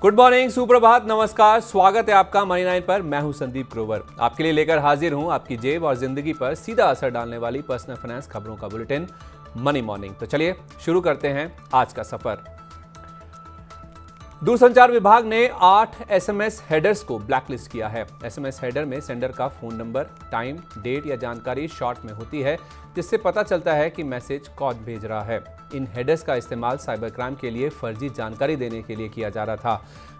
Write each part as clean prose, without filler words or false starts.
Good morning, सुप्रभात, नमस्कार। स्वागत है आपका मनी 9 पर। मैं हूं संदीप ग्रोवर, आपके लिए लेकर हाजिर हूं आपकी जेब और जिंदगी पर सीधा असर डालने वाली पर्सनल फाइनेंस खबरों का बुलेटिन मनी मॉर्निंग। तो चलिए शुरू करते हैं आज का सफर। दूरसंचार विभाग ने 8 एसएमएस हेडर्स को ब्लैकलिस्ट किया है। एसएमएस हेडर में सेंडर का फोन नंबर, टाइम, डेट या जानकारी शॉर्ट में होती है, जिससे पता चलता है कि मैसेज कौन भेज रहा है। इन हेडर्स का इस्तेमाल साइबर क्राइम के लिए फर्जी जानकारी देने के लिए किया जा रहा था।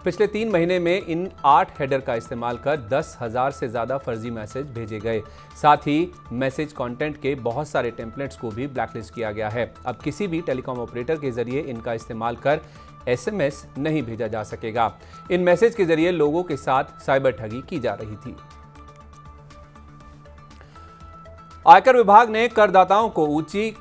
पिछले 3 महीने में इन 8 हेडर का इस्तेमाल कर 10,000 से ज्यादा फर्जी मैसेज भेजे गए। साथ ही मैसेज कंटेंट के बहुत सारे टेम्पलेट्स को भी ब्लैकलिस्ट किया गया है। अब किसी भी टेलीकॉम ऑपरेटर के जरिए इनका इस्तेमाल कर एसएमएस नहीं भेजा जा सकेगा। इन मैसेज के जरिए लोगों के साथ साइबर ठगी की जा रही थी। आयकर विभाग ने करदाताओं को ऊंची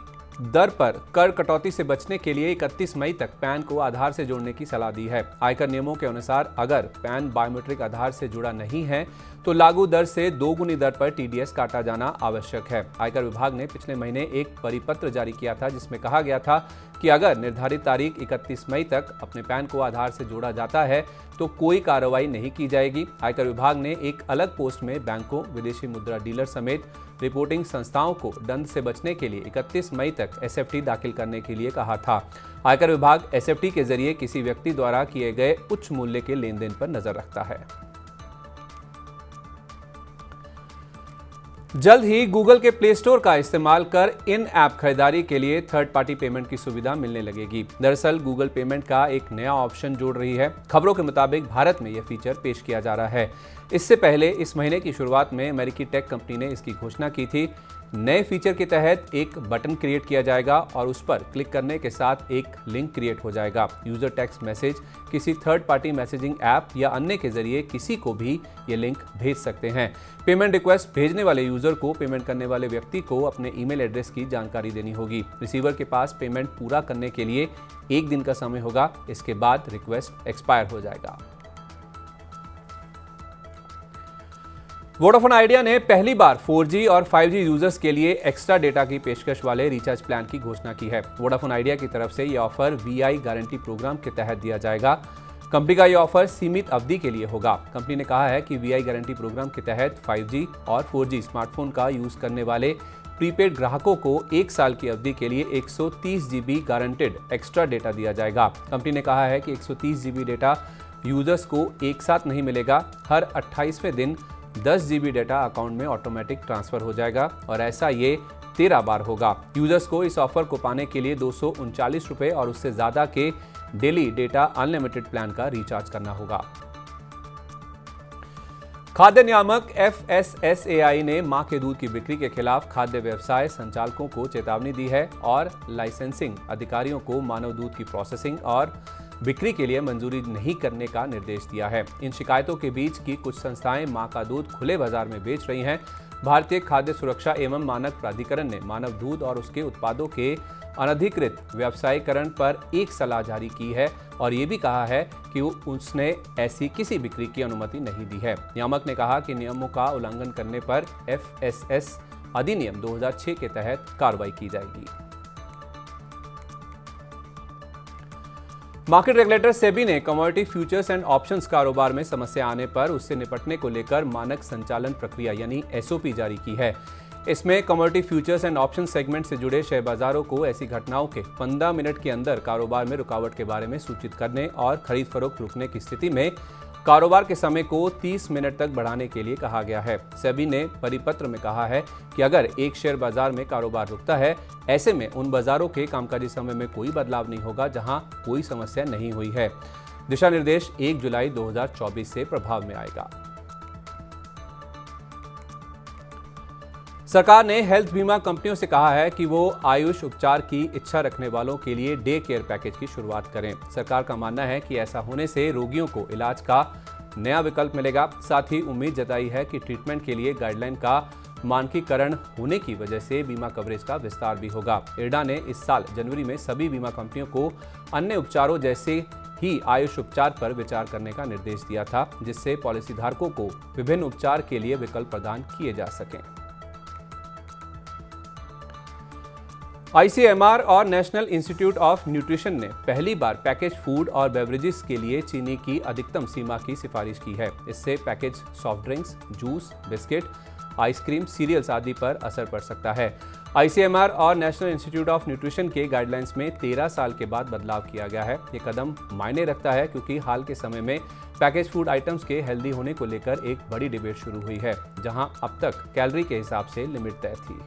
दर पर कर कटौती से बचने के लिए 31 मई तक पैन को आधार से जोड़ने की सलाह दी है। आयकर नियमों के अनुसार अगर पैन बायोमेट्रिक आधार से जुड़ा नहीं है तो लागू दर से 2 गुनी दर पर टीडीएस काटा जाना आवश्यक है। आयकर विभाग ने पिछले महीने एक परिपत्र जारी किया था, जिसमें कहा गया था कि अगर निर्धारित तारीख 31 मई तक अपने पैन को आधार से जोड़ा जाता है तो कोई कार्रवाई नहीं की जाएगी। आयकर विभाग ने एक अलग पोस्ट में बैंकों, विदेशी मुद्रा डीलर समेत रिपोर्टिंग संस्थाओं को दंड से बचने के लिए 31 मई तक एसएफटी दाखिल करने के लिए कहा था। आयकर विभाग एसएफटी के जरिए किसी व्यक्ति द्वारा किए गए उच्च मूल्य के लेन देन पर नजर रखता है। जल्द ही गूगल के प्ले स्टोर का इस्तेमाल कर इन ऐप खरीदारी के लिए थर्ड पार्टी पेमेंट की सुविधा मिलने लगेगी। दरअसल गूगल पेमेंट का एक नया ऑप्शन जोड़ रही है। खबरों के मुताबिक भारत में यह फीचर पेश किया जा रहा है। इससे पहले इस महीने की शुरुआत में अमेरिकी टेक कंपनी ने इसकी घोषणा की थी। नए फीचर के तहत एक बटन क्रिएट किया जाएगा और उस पर क्लिक करने के साथ एक लिंक क्रिएट हो जाएगा। यूजर टेक्स्ट मैसेज किसी थर्ड पार्टी मैसेजिंग ऐप या अन्य के जरिए किसी को भी ये लिंक भेज सकते हैं। पेमेंट रिक्वेस्ट भेजने वाले यूजर को पेमेंट करने वाले व्यक्ति को अपने ईमेल एड्रेस की जानकारी देनी होगी। रिसीवर के पास पेमेंट पूरा करने के लिए 1 दिन का समय होगा। इसके बाद रिक्वेस्ट एक्सपायर हो जाएगा। वोडाफोन आइडिया ने पहली बार 4G और 5G यूजर्स के लिए एक्स्ट्रा डेटा की पेशकश वाले रिचार्ज प्लान की घोषणा की है। वोडाफोन आइडिया की तरफ से यह ऑफर वीआई गारंटी प्रोग्राम के तहत दिया जाएगा। कंपनी का यह ऑफर सीमित अवधि के लिए होगा। कंपनी ने कहा है कि वीआई गारंटी प्रोग्राम के तहत 5G और 4G स्मार्टफोन का यूज करने वाले प्रीपेड ग्राहकों को 1 साल की अवधि के लिए 130 GB गारंटेड एक्स्ट्रा डेटा दिया जाएगा। कंपनी ने कहा है कि 130 GB डेटा यूजर्स को एक साथ नहीं मिलेगा। हर 28वें दिन 10 GB डेटा अकाउंट में ऑटोमेटिक ट्रांसफर हो जाएगा और ऐसा ये 13 बार होगा। यूजर्स को इस ऑफर को पाने के लिए 239 रुपये और उससे ज्यादा के डेली डेटा अनलिमिटेड प्लान का रिचार्ज करना होगा। खाद्य नियामक FSSAI ने मां के दूध की बिक्री के खिलाफ खाद्य व्यवसाय संचालकों को चेतावनी दी है और लाइसेंसिंग अधिकारियों को मानव दूध की प्रोसेसिंग और बिक्री के लिए मंजूरी नहीं करने का निर्देश दिया है। इन शिकायतों के बीच की कुछ संस्थाएं मां का दूध खुले बाजार में बेच रही हैं। भारतीय खाद्य सुरक्षा एवं मानक प्राधिकरण ने मानव दूध और उसके उत्पादों के अनधिकृत व्यवसायीकरण पर एक सलाह जारी की है और ये भी कहा है कि उसने ऐसी किसी बिक्री की अनुमति नहीं दी है। नियामक ने कहा कि नियमों का उल्लंघन करने पर FSS अधिनियम 2006 के तहत कार्रवाई की जाएगी। मार्केट रेगुलेटर सेबी ने कमोडिटी फ्यूचर्स एंड ऑप्शंस कारोबार में समस्या आने पर उससे निपटने को लेकर मानक संचालन प्रक्रिया यानी SOP जारी की है। इसमें commodity futures and option segment से जुड़े शेयर बाजारों को ऐसी घटनाओं के 15 मिनट के अंदर कारोबार में रुकावट के बारे में सूचित करने और खरीद फरोख्त रुकने की स्थिति में कारोबार के समय को 30 मिनट तक बढ़ाने के लिए कहा गया है। सेबी ने परिपत्र में कहा है कि अगर एक शेयर बाजार में कारोबार रुकता है, ऐसे में उन बाजारों के कामकाजी समय में कोई बदलाव नहीं होगा जहां कोई समस्या नहीं हुई है। दिशा निर्देश 1 जुलाई 2024 से प्रभाव में आएगा। सरकार ने हेल्थ बीमा कंपनियों से कहा है कि वो आयुष उपचार की इच्छा रखने वालों के लिए डे केयर पैकेज की शुरुआत करें। सरकार का मानना है कि ऐसा होने से रोगियों को इलाज का नया विकल्प मिलेगा। साथ ही उम्मीद जताई है कि ट्रीटमेंट के लिए गाइडलाइन का मानकीकरण होने की वजह से बीमा कवरेज का विस्तार भी होगा। इरडा ने इस साल जनवरी में सभी बीमा कंपनियों को अन्य उपचारों जैसे ही आयुष उपचार पर विचार करने का निर्देश दिया था, जिससे पॉलिसी धारकों को विभिन्न उपचार के लिए विकल्प प्रदान किए जा सकें। आईसीएमआर और नेशनल इंस्टीट्यूट ऑफ न्यूट्रिशन ने पहली बार पैकेज फूड और बेवरेजेस के लिए चीनी की अधिकतम सीमा की सिफारिश की है। इससे package soft drinks, juice, biscuit, ice cream, cereals आदि पर असर पड़ सकता है। आईसीएमआर और नेशनल इंस्टीट्यूट ऑफ न्यूट्रिशन के गाइडलाइंस में 13 साल के बाद बदलाव किया गया है। ये कदम मायने रखता है क्योंकि हाल के समय में पैकेज फूड आइटम्स के हेल्दी होने को लेकर एक बड़ी डिबेट शुरू हुई है, जहां अब तक कैलोरी के हिसाब से लिमिट तय थी।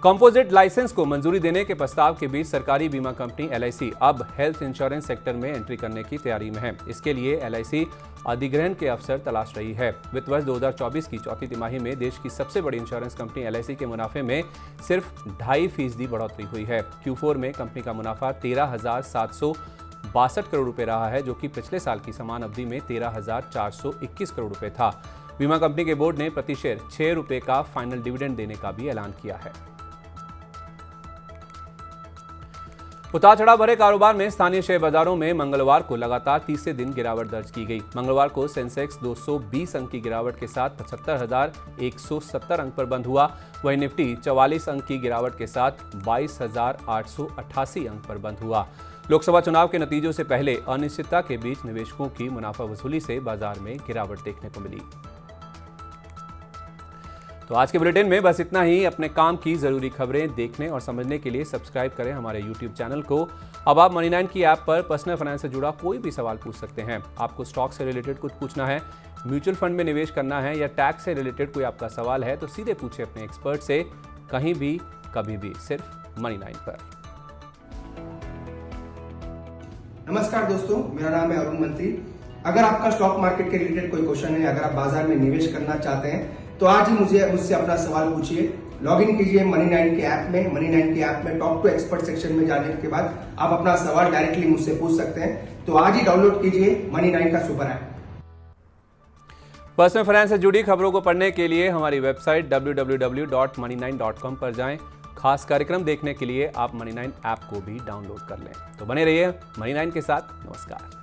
कंपोजिट लाइसेंस को मंजूरी देने के प्रस्ताव के बीच सरकारी बीमा कंपनी एलआईसी अब हेल्थ इंश्योरेंस सेक्टर में एंट्री करने की तैयारी में है। इसके लिए एलआईसी अधिग्रहण के अवसर तलाश रही है। वित्त वर्ष 2024 की चौथी तिमाही में देश की सबसे बड़ी इंश्योरेंस कंपनी एलआईसी के मुनाफे में सिर्फ 2.5% बढ़ोतरी हुई है। Q4 में कंपनी का मुनाफा 13,762 करोड़ रुपए रहा है, जो कि पिछले साल की समान अवधि में 13,421 करोड़ रुपए था। बीमा कंपनी के बोर्ड ने प्रति शेयर 6 रुपए का फाइनल डिविडेंड देने का भी ऐलान किया है। उतार चढ़ाव भरे कारोबार में स्थानीय शेयर बाजारों में मंगलवार को लगातार तीसरे दिन गिरावट दर्ज की गई। मंगलवार को सेंसेक्स 220 अंक की गिरावट के साथ 75,170 अंक पर बंद हुआ। वहीं निफ्टी 44 अंक की गिरावट के साथ 22,888 अंक पर बंद हुआ। लोकसभा चुनाव के नतीजों से पहले अनिश्चितता के बीच निवेशकों की मुनाफा वसूली से बाजार में गिरावट देखने को मिली। तो आज के बुलेटिन में बस इतना ही। अपने काम की जरूरी खबरें देखने और समझने के लिए सब्सक्राइब करें हमारे YouTube चैनल को। अब आप मनी 9 की ऐप पर पर्सनल फाइनेंस से जुड़ा कोई भी सवाल पूछ सकते हैं। आपको स्टॉक से रिलेटेड कुछ पूछना है, म्यूचुअल फंड में निवेश करना है या टैक्स से रिलेटेड कोई आपका सवाल है तो सीधे पूछे अपने एक्सपर्ट से, कहीं भी कभी भी, सिर्फ मनी 9 पर। नमस्कार दोस्तों, मेरा नाम है अरुण मंत्री। अगर आपका स्टॉक मार्केट के रिलेटेड कोई क्वेश्चन है, अगर आप बाजार में निवेश करना चाहते हैं तो आज ही मुझसे अपना सवाल पूछिए। लॉग इन कीजिए मनी 9 के ऐप में। मनी 9 के ऐप में टॉक टू एक्सपर्ट सेक्शन में जाने के बाद आप अपना सवाल डायरेक्टली मुझसे पूछ सकते हैं। तो आज ही डाउनलोड कीजिए मनी 9 का सुपर ऐप। पर्सनल फाइनेंस से जुड़ी खबरों को पढ़ने के लिए हमारी वेबसाइट www.money9.com पर जाएं। खास कार्यक्रम देखने के लिए आप मनी 9 ऐप को भी डाउनलोड कर लें। तो बने रहिए मनी 9 के साथ। नमस्कार।